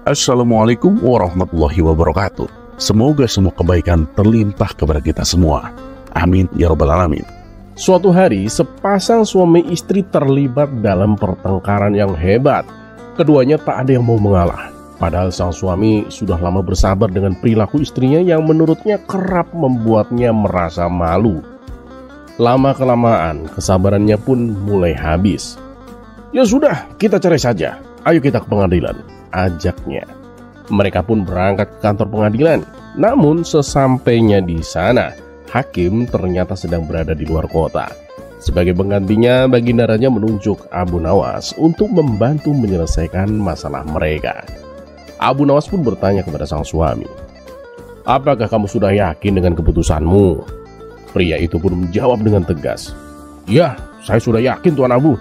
Assalamualaikum warahmatullahi wabarakatuh. Semoga semua kebaikan terlimpah kepada kita semua. Amin ya rabbal alamin. Suatu hari, sepasang suami istri terlibat dalam pertengkaran yang hebat. Keduanya tak ada yang mau mengalah. Padahal sang suami sudah lama bersabar dengan perilaku istrinya yang menurutnya kerap membuatnya merasa malu. Lama-kelamaan, kesabarannya pun mulai habis. Ya sudah, kita cerai saja. Ayo kita ke pengadilan, ajaknya. Mereka pun berangkat ke kantor pengadilan. Namun sesampainya di sana, hakim ternyata sedang berada di luar kota. Sebagai penggantinya, baginda raja menunjuk Abu Nawas untuk membantu menyelesaikan masalah mereka. Abu Nawas pun bertanya kepada sang suami, "Apakah kamu sudah yakin dengan keputusanmu?" Pria itu pun menjawab dengan tegas, "Ya, saya sudah yakin Tuan Abu."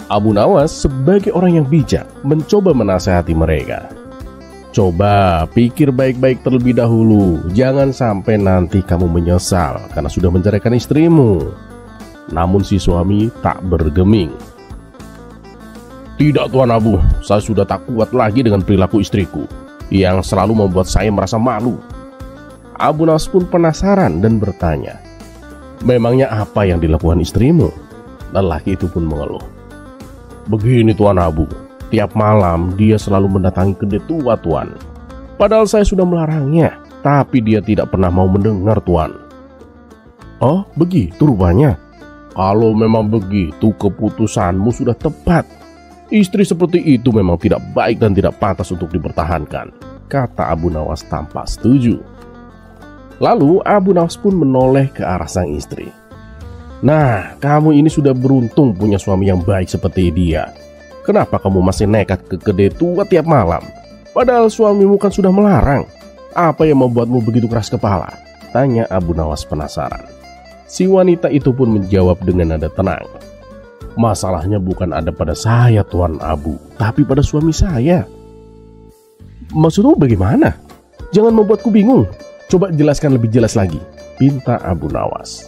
Abu Nawas sebagai orang yang bijak mencoba menasihati mereka. "Coba pikir baik-baik terlebih dahulu. Jangan sampai nanti kamu menyesal karena sudah menceraikan istrimu." Namun si suami tak bergeming. "Tidak Tuan Abu, saya sudah tak kuat lagi dengan perilaku istriku yang selalu membuat saya merasa malu." Abu Nawas pun penasaran dan bertanya, "Memangnya apa yang dilakukan istrimu?" Lelaki itu pun mengeluh, "Begini Tuan Abu, tiap malam dia selalu mendatangi kedai tua Tuan. Padahal saya sudah melarangnya, tapi dia tidak pernah mau mendengar Tuan." "Oh begitu rupanya. Kalau memang begitu keputusanmu sudah tepat. Istri seperti itu memang tidak baik dan tidak pantas untuk dipertahankan," kata Abu Nawas tanpa setuju. Lalu Abu Nawas pun menoleh ke arah sang istri. "Nah, kamu ini sudah beruntung punya suami yang baik seperti dia. Kenapa kamu masih nekat ke kedai tua tiap malam? Padahal suamimu kan sudah melarang. Apa yang membuatmu begitu keras kepala?" tanya Abu Nawas penasaran. Si wanita itu pun menjawab dengan nada tenang, "Masalahnya bukan ada pada saya Tuan Abu, tapi pada suami saya." "Maksudmu bagaimana? Jangan membuatku bingung. Coba jelaskan lebih jelas lagi," pinta Abu Nawas.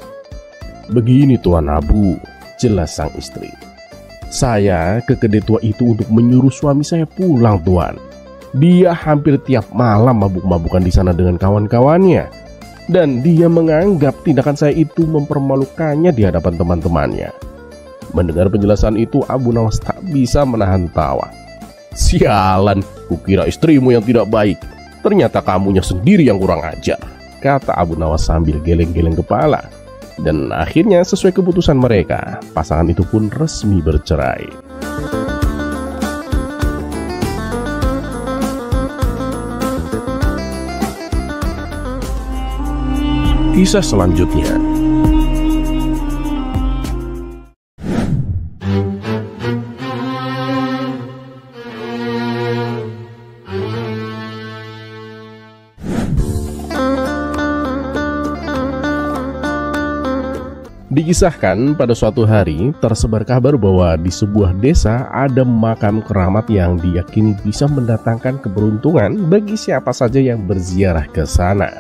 "Begini Tuan Abu," jelas sang istri. "Saya ke kedai tua itu untuk menyuruh suami saya pulang Tuan. Dia hampir tiap malam mabuk-mabukan di sana dengan kawan-kawannya. Dan dia menganggap tindakan saya itu mempermalukannya di hadapan teman-temannya." Mendengar penjelasan itu, Abu Nawas tak bisa menahan tawa. "Sialan, kukira istrimu yang tidak baik. Ternyata kamunya sendiri yang kurang ajar," kata Abu Nawas sambil geleng-geleng kepala. Dan akhirnya sesuai keputusan mereka, pasangan itu pun resmi bercerai. Kisah selanjutnya. Dikisahkan pada suatu hari tersebar kabar bahwa di sebuah desa ada makam keramat yang diyakini bisa mendatangkan keberuntungan bagi siapa saja yang berziarah ke sana.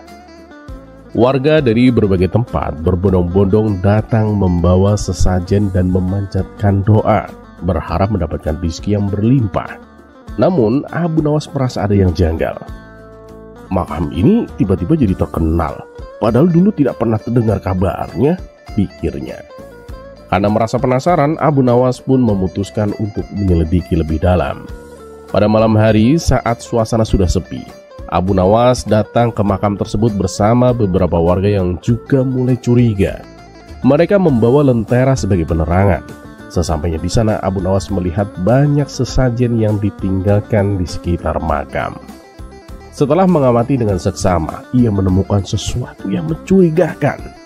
Warga dari berbagai tempat berbondong-bondong datang membawa sesajen dan memanjatkan doa, berharap mendapatkan rezeki yang berlimpah. Namun Abu Nawas merasa ada yang janggal. Makam ini tiba-tiba jadi terkenal, padahal dulu tidak pernah terdengar kabarnya, pikirnya. Karena merasa penasaran, Abu Nawas pun memutuskan untuk menyelidiki lebih dalam. Pada malam hari saat suasana sudah sepi, Abu Nawas datang ke makam tersebut bersama beberapa warga yang juga mulai curiga. Mereka membawa lentera sebagai penerangan. Sesampainya di sana, Abu Nawas melihat banyak sesajen yang ditinggalkan di sekitar makam. Setelah mengamati dengan seksama, ia menemukan sesuatu yang mencurigakan.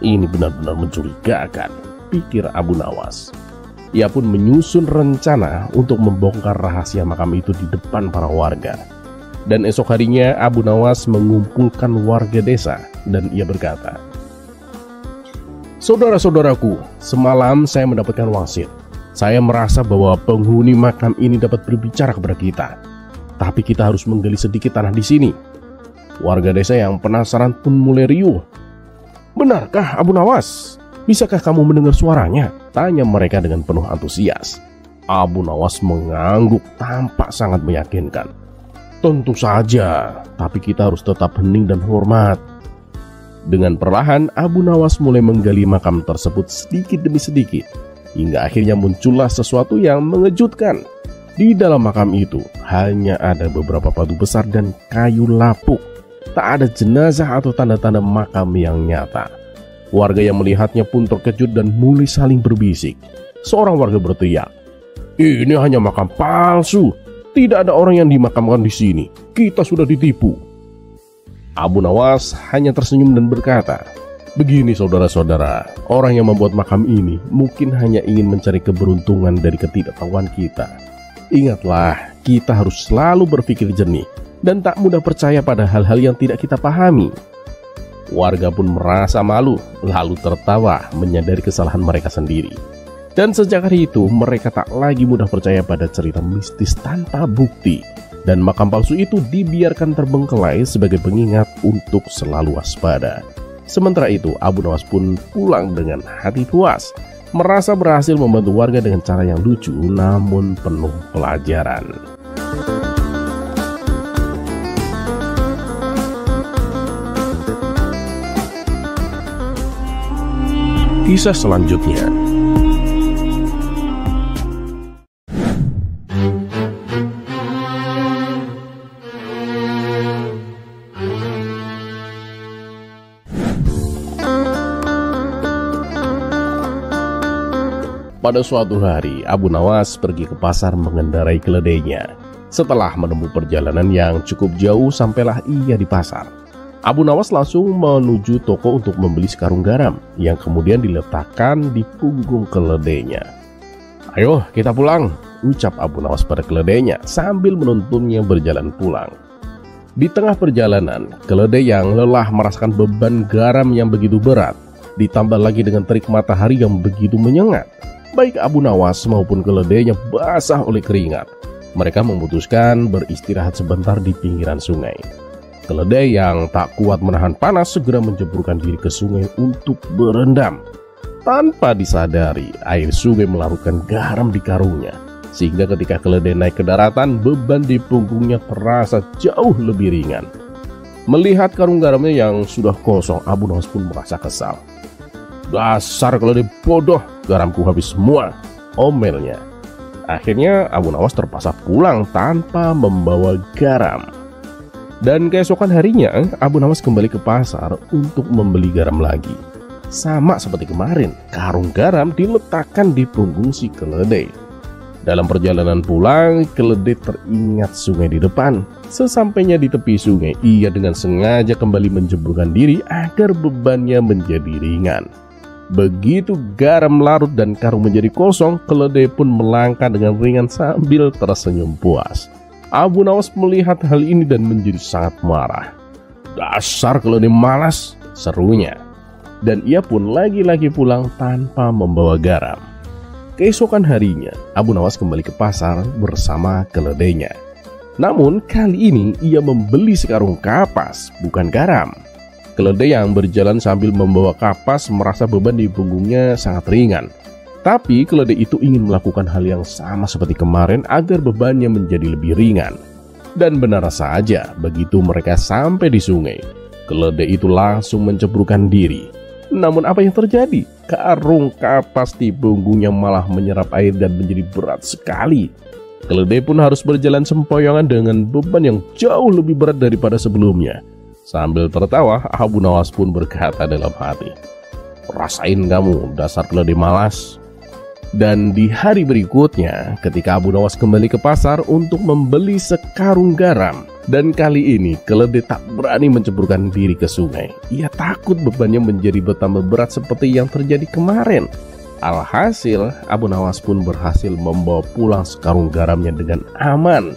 Ini benar-benar mencurigakan, pikir Abu Nawas. Ia pun menyusun rencana untuk membongkar rahasia makam itu di depan para warga. Dan esok harinya Abu Nawas mengumpulkan warga desa dan ia berkata, "Saudara-saudaraku, semalam saya mendapatkan wangsit. Saya merasa bahwa penghuni makam ini dapat berbicara kepada kita. Tapi kita harus menggali sedikit tanah di sini." Warga desa yang penasaran pun mulai riuh. "Benarkah Abu Nawas? Bisakah kamu mendengar suaranya?" tanya mereka dengan penuh antusias. Abu Nawas mengangguk tampak sangat meyakinkan. Tentu saja, tapi kita harus tetap hening dan hormat. Dengan perlahan, Abu Nawas mulai menggali makam tersebut sedikit demi sedikit, hingga akhirnya muncullah sesuatu yang mengejutkan. Di dalam makam itu hanya ada beberapa batu besar dan kayu lapuk. Tak ada jenazah atau tanda-tanda makam yang nyata. Warga yang melihatnya pun terkejut dan mulai saling berbisik. Seorang warga berteriak, "Ini hanya makam palsu. Tidak ada orang yang dimakamkan di sini. Kita sudah ditipu." Abu Nawas hanya tersenyum dan berkata, "Begini saudara-saudara, orang yang membuat makam ini mungkin hanya ingin mencari keberuntungan dari ketidaktahuan kita. Ingatlah, kita harus selalu berpikir jernih dan tak mudah percaya pada hal-hal yang tidak kita pahami." Warga pun merasa malu, lalu tertawa menyadari kesalahan mereka sendiri. Dan sejak hari itu, mereka tak lagi mudah percaya pada cerita mistis tanpa bukti. Dan makam palsu itu dibiarkan terbengkelai sebagai pengingat untuk selalu waspada. Sementara itu, Abu Nawas pun pulang dengan hati puas, merasa berhasil membantu warga dengan cara yang lucu namun penuh pelajaran. Kisah selanjutnya. Pada suatu hari, Abu Nawas pergi ke pasar mengendarai keledainya. Setelah menempuh perjalanan yang cukup jauh, sampailah ia di pasar. Abu Nawas langsung menuju toko untuk membeli sekarung garam yang kemudian diletakkan di punggung keledainya. "Ayo kita pulang," ucap Abu Nawas pada keledainya sambil menuntunnya berjalan pulang. Di tengah perjalanan, keledai yang lelah merasakan beban garam yang begitu berat, ditambah lagi dengan terik matahari yang begitu menyengat. Baik Abu Nawas maupun keledainya basah oleh keringat. Mereka memutuskan beristirahat sebentar di pinggiran sungai. Keledai yang tak kuat menahan panas segera menjeburkan diri ke sungai untuk berendam. Tanpa disadari, air sungai melarutkan garam di karungnya, sehingga ketika keledai naik ke daratan, beban di punggungnya terasa jauh lebih ringan. Melihat karung garamnya yang sudah kosong, Abu Nawas pun merasa kesal. "Dasar keledai bodoh, garamku habis semua," omelnya. Akhirnya Abu Nawas terpaksa pulang tanpa membawa garam. Dan keesokan harinya, Abu Nawas kembali ke pasar untuk membeli garam lagi. Sama seperti kemarin, karung garam diletakkan di punggung si keledai. Dalam perjalanan pulang, keledai teringat sungai di depan. Sesampainya di tepi sungai, ia dengan sengaja kembali menjeburkan diri agar bebannya menjadi ringan. Begitu garam larut dan karung menjadi kosong, keledai pun melangkah dengan ringan sambil tersenyum puas. Abu Nawas melihat hal ini dan menjadi sangat marah. "Dasar keledai malas," serunya. Dan ia pun lagi-lagi pulang tanpa membawa garam. Keesokan harinya, Abu Nawas kembali ke pasar bersama keledainya. Namun kali ini ia membeli sekarung kapas, bukan garam. Keledai yang berjalan sambil membawa kapas merasa beban di punggungnya sangat ringan. Tapi keledai itu ingin melakukan hal yang sama seperti kemarin agar bebannya menjadi lebih ringan. Dan benar saja, begitu mereka sampai di sungai, keledai itu langsung menceburkan diri. Namun apa yang terjadi? Karung kapas di punggungnya malah menyerap air dan menjadi berat sekali. Keledai pun harus berjalan sempoyongan dengan beban yang jauh lebih berat daripada sebelumnya. Sambil tertawa, Abu Nawas pun berkata dalam hati, "Rasain kamu, dasar keledai malas." Dan di hari berikutnya, ketika Abu Nawas kembali ke pasar untuk membeli sekarung garam, dan kali ini keledai tak berani menceburkan diri ke sungai. Ia takut bebannya menjadi bertambah berat seperti yang terjadi kemarin. Alhasil, Abu Nawas pun berhasil membawa pulang sekarung garamnya dengan aman.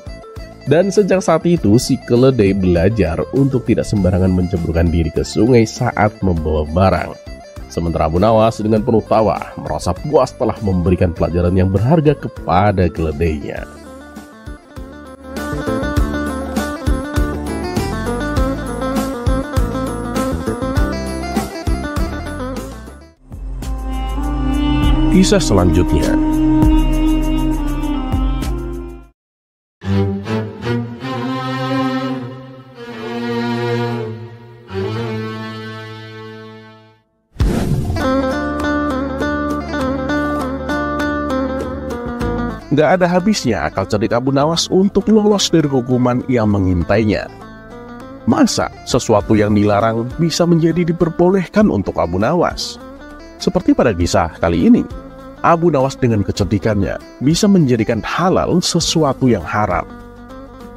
Dan sejak saat itu, si keledai belajar untuk tidak sembarangan menceburkan diri ke sungai saat membawa barang. Sementara Abu Nawas dengan penuh tawa merasa puas telah memberikan pelajaran yang berharga kepada keledainya. Kisah selanjutnya. Gak ada habisnya akal cerdik Abu Nawas untuk lolos dari hukuman yang mengintainya. Masa sesuatu yang dilarang bisa menjadi diperbolehkan untuk Abu Nawas? Seperti pada kisah kali ini, Abu Nawas dengan kecerdikannya bisa menjadikan halal sesuatu yang haram.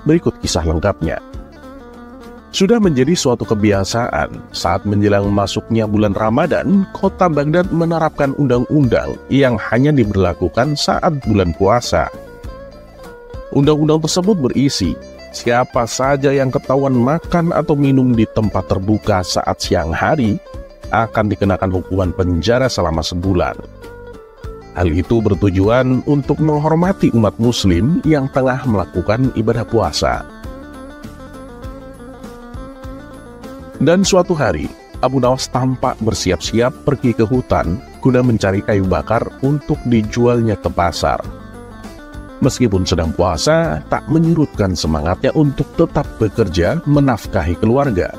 Berikut kisah lengkapnya. Sudah menjadi suatu kebiasaan saat menjelang masuknya bulan Ramadan, kota Baghdad menerapkan undang-undang yang hanya diberlakukan saat bulan puasa. Undang-undang tersebut berisi, siapa saja yang ketahuan makan atau minum di tempat terbuka saat siang hari akan dikenakan hukuman penjara selama sebulan. Hal itu bertujuan untuk menghormati umat muslim yang tengah melakukan ibadah puasa. Dan suatu hari, Abu Nawas tampak bersiap-siap pergi ke hutan guna mencari kayu bakar untuk dijualnya ke pasar. Meskipun sedang puasa, tak menyurutkan semangatnya untuk tetap bekerja menafkahi keluarga.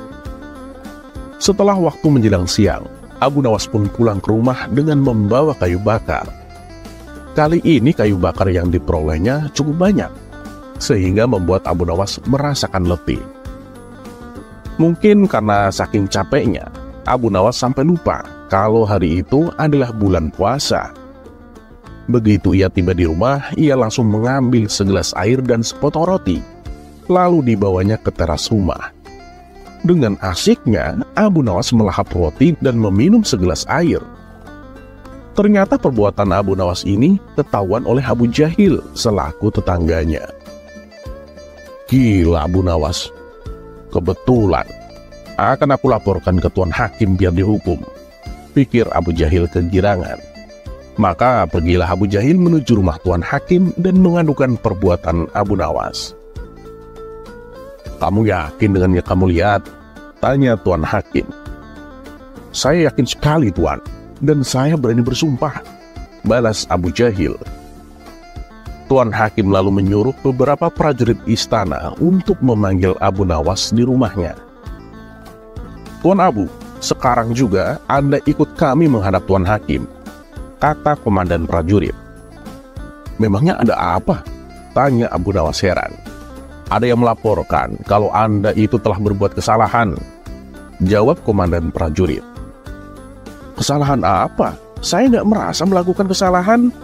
Setelah waktu menjelang siang, Abu Nawas pun pulang ke rumah dengan membawa kayu bakar. Kali ini kayu bakar yang diperolehnya cukup banyak, sehingga membuat Abu Nawas merasakan letih. Mungkin karena saking capeknya, Abu Nawas sampai lupa kalau hari itu adalah bulan puasa. Begitu ia tiba di rumah, ia langsung mengambil segelas air dan sepotong roti, lalu dibawanya ke teras rumah. Dengan asyiknya, Abu Nawas melahap roti dan meminum segelas air. Ternyata perbuatan Abu Nawas ini ketahuan oleh Abu Jahil selaku tetangganya. Gila Abu Nawas. Kebetulan, akan aku laporkan ke Tuan Hakim biar dihukum, pikir Abu Jahil kegirangan. Maka pergilah Abu Jahil menuju rumah Tuan Hakim dan mengadukan perbuatan Abu Nawas. Kamu yakin dengan yang kamu lihat? Tanya Tuan Hakim. Saya yakin sekali Tuan, dan saya berani bersumpah, balas Abu Jahil. Tuan Hakim lalu menyuruh beberapa prajurit istana untuk memanggil Abu Nawas di rumahnya. Tuan Abu, sekarang juga Anda ikut kami menghadap Tuan Hakim, kata komandan prajurit. Memangnya ada apa? Tanya Abu Nawas heran. Ada yang melaporkan kalau Anda itu telah berbuat kesalahan, jawab komandan prajurit. Kesalahan apa? Saya nggak merasa melakukan kesalahan,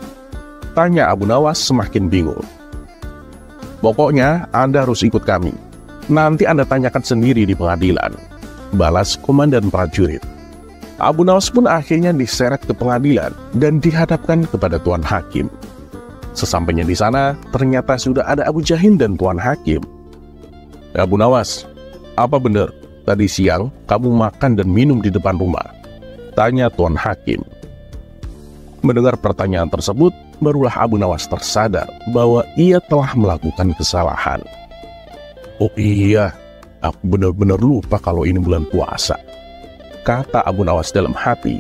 tanya Abu Nawas semakin bingung. Pokoknya Anda harus ikut kami. Nanti Anda tanyakan sendiri di pengadilan, balas komandan prajurit. Abu Nawas pun akhirnya diseret ke pengadilan dan dihadapkan kepada Tuan Hakim. Sesampainya di sana, ternyata sudah ada Abu Jahil dan Tuan Hakim. Abu Nawas, apa benar tadi siang kamu makan dan minum di depan rumah? Tanya Tuan Hakim. Mendengar pertanyaan tersebut, barulah Abu Nawas tersadar bahwa ia telah melakukan kesalahan. Oh iya, aku benar-benar lupa kalau ini bulan puasa, kata Abu Nawas dalam hati.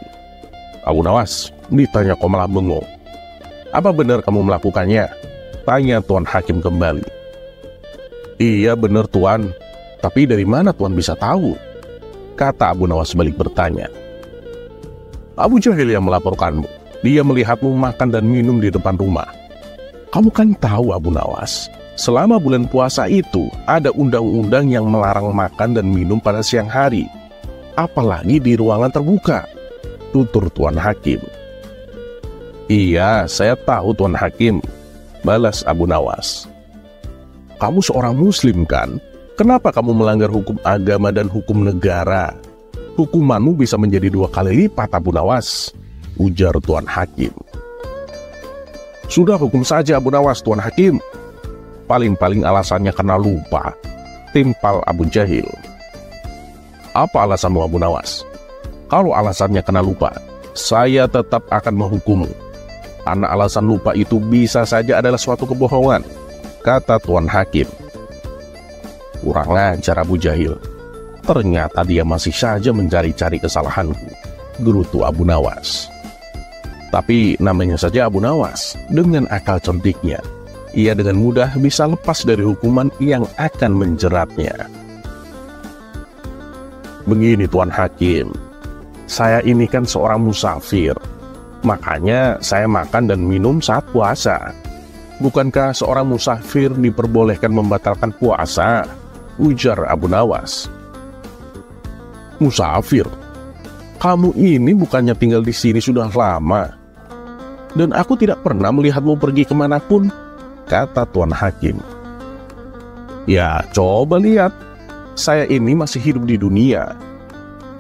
Abu Nawas, ditanya kok malah bengong. Apa benar kamu melakukannya? Tanya Tuan Hakim kembali. Iya benar Tuan, tapi dari mana Tuan bisa tahu? Kata Abu Nawas balik bertanya. Abu Jahil yang melaporkanmu. Dia melihatmu makan dan minum di depan rumah. Kamu kan tahu Abu Nawas, selama bulan puasa itu ada undang-undang yang melarang makan dan minum pada siang hari, apalagi di ruangan terbuka, tutur Tuan Hakim. Iya, saya tahu Tuan Hakim, balas Abu Nawas. Kamu seorang muslim kan? Kenapa kamu melanggar hukum agama dan hukum negara? Hukumanmu bisa menjadi 2 kali lipat Abu Nawas, ujar Tuan Hakim. Sudah hukum saja Abu Nawas Tuan Hakim. Paling-paling alasannya karena lupa, timpal Abu Jahil. Apa alasanmu Abu Nawas? Kalau alasannya karena lupa, saya tetap akan menghukummu. Karena alasan lupa itu bisa saja adalah suatu kebohongan, kata Tuan Hakim. Kurang ajar Abu Jahil. Ternyata dia masih saja mencari-cari kesalahanku, gerutu Abu Nawas. Tapi namanya saja Abu Nawas, dengan akal cerdiknya, ia dengan mudah bisa lepas dari hukuman yang akan menjeratnya. Begini Tuan Hakim, saya ini kan seorang musafir, makanya saya makan dan minum saat puasa. Bukankah seorang musafir diperbolehkan membatalkan puasa? Ujar Abu Nawas. Musafir? Kamu ini bukannya tinggal di sini sudah lama, dan aku tidak pernah melihatmu pergi kemanapun, kata Tuan Hakim. Ya, coba lihat. Saya ini masih hidup di dunia.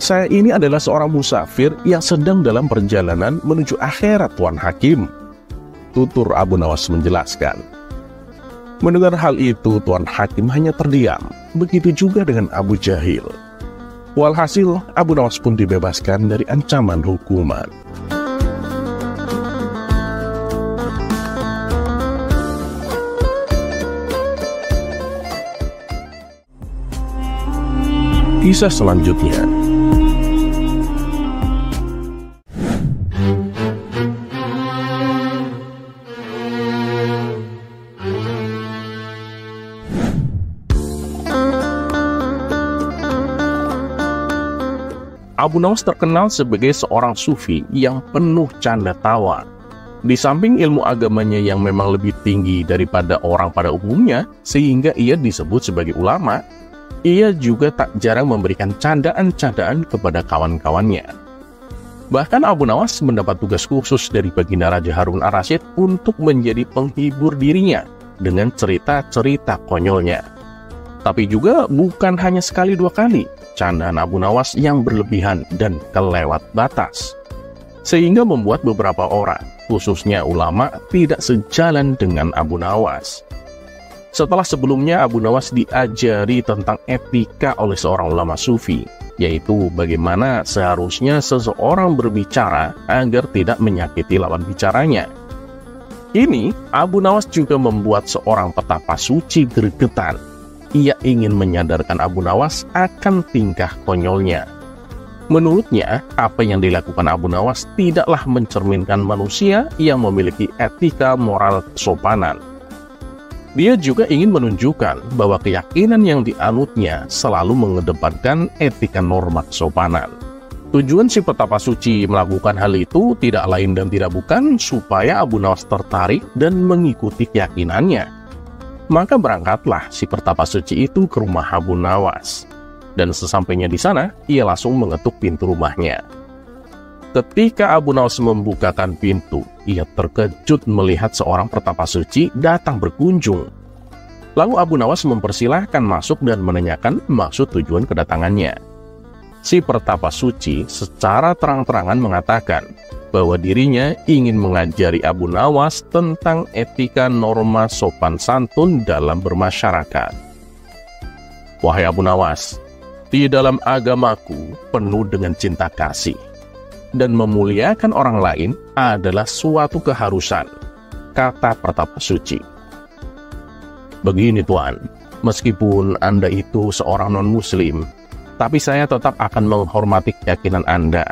Saya ini adalah seorang musafir yang sedang dalam perjalanan menuju akhirat, Tuan Hakim, tutur Abu Nawas menjelaskan. Mendengar hal itu, Tuan Hakim hanya terdiam. Begitu juga dengan Abu Jahil. Walhasil, Abu Nawas pun dibebaskan dari ancaman hukuman. Kisah selanjutnya. Abu Nawas terkenal sebagai seorang sufi yang penuh canda tawa. Di samping ilmu agamanya yang memang lebih tinggi daripada orang pada umumnya, sehingga ia disebut sebagai ulama, ia juga tak jarang memberikan candaan-candaan kepada kawan-kawannya. Bahkan Abu Nawas mendapat tugas khusus dari Baginda Raja Harun ar-Rasyid untuk menjadi penghibur dirinya dengan cerita-cerita konyolnya. Tapi juga bukan hanya sekali dua kali, candaan Abu Nawas yang berlebihan dan kelewat batas, sehingga membuat beberapa orang, khususnya ulama, tidak sejalan dengan Abu Nawas. Setelah sebelumnya Abu Nawas diajari tentang etika oleh seorang ulama sufi, yaitu bagaimana seharusnya seseorang berbicara agar tidak menyakiti lawan bicaranya. Kini, Abu Nawas juga membuat seorang petapa suci gregetan. Ia ingin menyadarkan Abu Nawas akan tingkah konyolnya. Menurutnya, apa yang dilakukan Abu Nawas tidaklah mencerminkan manusia yang memiliki etika moral kesopanan. Dia juga ingin menunjukkan bahwa keyakinan yang dianutnya selalu mengedepankan etika norma kesopanan. Tujuan si petapa suci melakukan hal itu tidak lain dan tidak bukan supaya Abu Nawas tertarik dan mengikuti keyakinannya. Maka berangkatlah si petapa suci itu ke rumah Abu Nawas. Dan sesampainya di sana, ia langsung mengetuk pintu rumahnya. Ketika Abu Nawas membukakan pintu, ia terkejut melihat seorang petapa suci datang berkunjung. Lalu Abu Nawas mempersilahkan masuk dan menanyakan maksud tujuan kedatangannya. Si petapa suci secara terang-terangan mengatakan bahwa dirinya ingin mengajari Abu Nawas tentang etika norma sopan santun dalam bermasyarakat. Wahai Abu Nawas, di dalam agamaku penuh dengan cinta kasih, dan memuliakan orang lain adalah suatu keharusan, kata petapa suci. Begini Tuan, meskipun Anda itu seorang non-muslim, tapi saya tetap akan menghormati keyakinan Anda.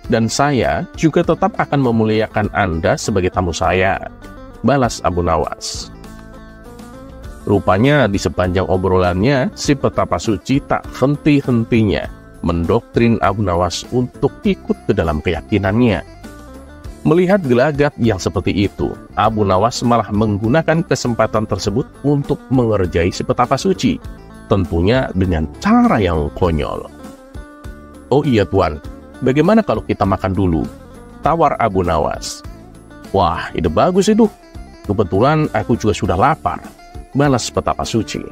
Dan saya juga tetap akan memuliakan Anda sebagai tamu saya, balas Abu Nawas. Rupanya di sepanjang obrolannya, si petapa suci tak henti-hentinya mendoktrin Abu Nawas untuk ikut ke dalam keyakinannya. Melihat gelagat yang seperti itu, Abu Nawas malah menggunakan kesempatan tersebut untuk mengerjai si petapa suci, tentunya dengan cara yang konyol. Oh iya Tuan, bagaimana kalau kita makan dulu? Tawar Abu Nawas. Wah, ide bagus itu. Kebetulan aku juga sudah lapar, balas petapa suci.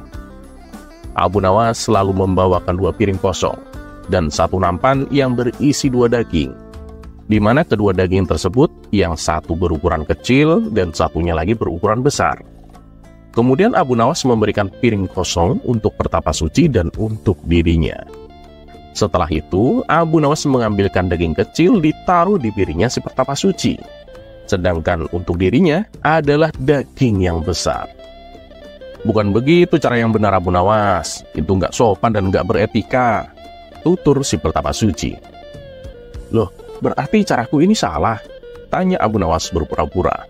Abu Nawas selalu membawakan 2 piring kosong dan 1 nampan yang berisi 2 daging, di mana kedua daging tersebut yang satu berukuran kecil dan satunya lagi berukuran besar. Kemudian Abu Nawas memberikan piring kosong untuk petapa suci dan untuk dirinya. Setelah itu, Abu Nawas mengambilkan daging kecil ditaruh di piringnya si petapa suci. Sedangkan untuk dirinya adalah daging yang besar. Bukan begitu cara yang benar Abu Nawas. Itu nggak sopan dan nggak beretika, tutur si petapa suci. Loh, berarti caraku ini salah? Tanya Abu Nawas berpura-pura.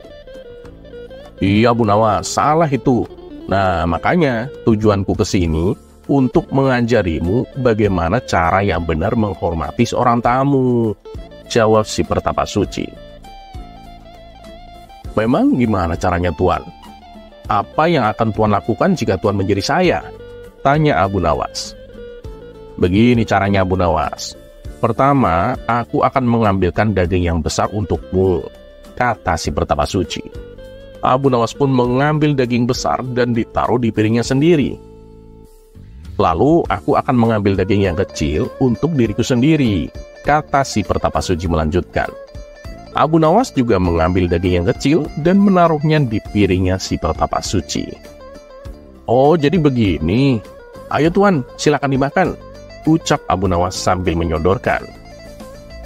Iya Abu Nawas, salah itu. Nah, makanya tujuanku ke sini untuk mengajarimu bagaimana cara yang benar menghormati seorang tamu, jawab si petapa suci. Memang gimana caranya Tuan? Apa yang akan Tuan lakukan jika Tuan menjadi saya? Tanya Abu Nawas. Begini caranya Abu Nawas. Pertama, aku akan mengambilkan daging yang besar untukmu, kata si pertapa suci. Abu Nawas pun mengambil daging besar dan ditaruh di piringnya sendiri. Lalu aku akan mengambil daging yang kecil untuk diriku sendiri, kata si pertapa suci melanjutkan. Abu Nawas juga mengambil daging yang kecil dan menaruhnya di piringnya si pertapa suci. Oh, jadi begini. Ayo Tuan, silakan dimakan, ucap Abu Nawas sambil menyodorkan.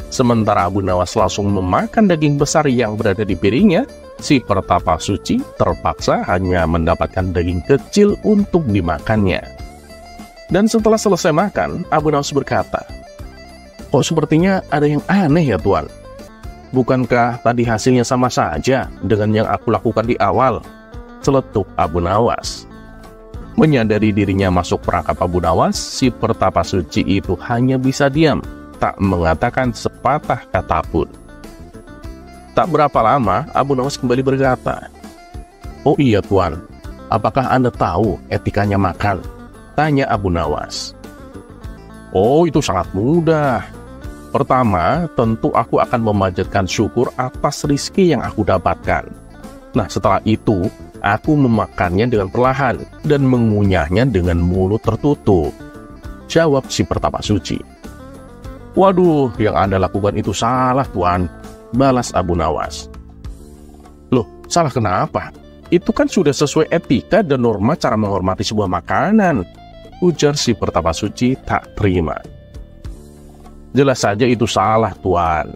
Sementara Abu Nawas langsung memakan daging besar yang berada di piringnya, si pertapa suci terpaksa hanya mendapatkan daging kecil untuk dimakannya. Dan setelah selesai makan, Abu Nawas berkata, "Kok sepertinya ada yang aneh ya Tuan? Bukankah tadi hasilnya sama saja dengan yang aku lakukan di awal?" Celetuk Abu Nawas. Menyadari dirinya masuk perangkap Abu Nawas, si pertapa suci itu hanya bisa diam, tak mengatakan sepatah kata pun. Tak berapa lama, Abu Nawas kembali berkata, "Oh iya Tuan, apakah Anda tahu etikanya makan?" Tanya Abu Nawas. "Oh, itu sangat mudah. Pertama, tentu aku akan memanjatkan syukur atas rizki yang aku dapatkan. Nah, setelah itu, aku memakannya dengan perlahan dan mengunyahnya dengan mulut tertutup," jawab si pertapa suci. "Waduh, yang Anda lakukan itu salah Tuan," balas Abu Nawas. "Loh, salah kenapa? Itu kan sudah sesuai etika dan norma cara menghormati sebuah makanan," ujar si pertapa suci tak terima. "Jelas saja itu salah Tuan.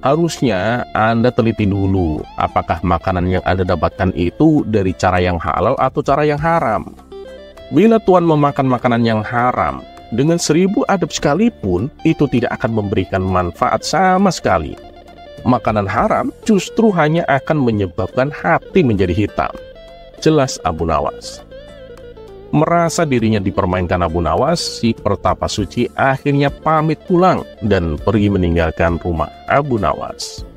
Harusnya Anda teliti dulu apakah makanan yang Anda dapatkan itu dari cara yang halal atau cara yang haram. Bila Tuan memakan makanan yang haram, dengan 1000 adab sekalipun, itu tidak akan memberikan manfaat sama sekali. Makanan haram justru hanya akan menyebabkan hati menjadi hitam," jelas Abu Nawas. Merasa dirinya dipermainkan Abu Nawas, si pertapa suci akhirnya pamit pulang dan pergi meninggalkan rumah Abu Nawas.